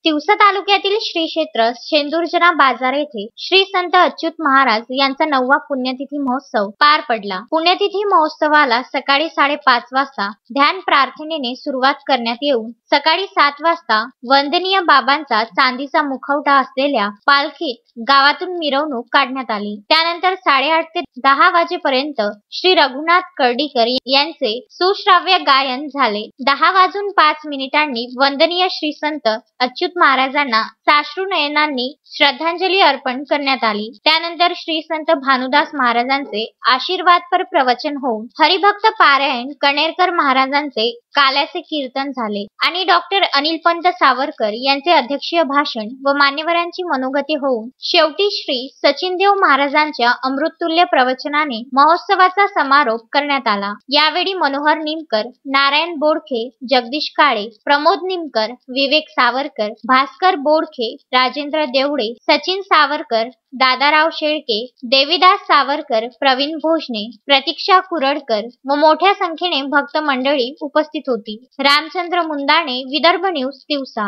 तिवसा तालुक्यातील श्री क्षेत्र शेंदुर्जना बाजार येथे श्री संत अच्युत महाराज यांचा 9वा पुण्यतिथी महोत्सव पार पडला। पुण्यतिथी महोत्सवाला सकाळी 5:30 वाजता ध्यान प्रार्थनेने सुरुवात करण्यात येऊन सकाळी 7 वाजता वंदनीय बाबांचा चांदीचा मुखवटा असलेल्या पालखीत गावातून मिरवणूक काढण्यात आली। त्यानंतर 8:30 ते 10 वाजेपर्यंत श्री रघुनाथ कर्डीकर यांचे सुश्राव्य गायन झाले। 10:05 वंदनीय श्री संत अच्युत महाराजांना साश्रू नयनांनी श्रद्धांजली अर्पण करण्यात आली। त्यानंतर श्री संत भानुदास महाराजांचे आशीर्वादपर प्रवचन होऊन हरिभक्त पारायण कणेरकर महाराजांचे काल्याचे कीर्तन झाले आणि डॉक्टर अनिलपंत सावरकर यांचे अध्यक्षीय भाषण व मान्यवरांची मनोगती होऊन शेवटी श्री सचिनदेव महाराजांच्या अमृततुल्य प्रवचनाने महोत्सवाचा समारोप करण्यात आला। यावेळी मनोहर निमकर, नारायण बोडखे, जगदीश काळे, प्रमोद निमकर, विवेक सावरकर, भास्कर बोडखे, राजेंद्र देवडे, सचिन सावरकर, दादाराव शेळके, देवीदास सावरकर, प्रवीण भोजने, प्रतीक्षा कुरडकर व मोठ्या संख्येने भक्त मंडळी उपस्थित होती। रामचंद्र मुंदाणे, विदर्भ न्यूज, तिवसा।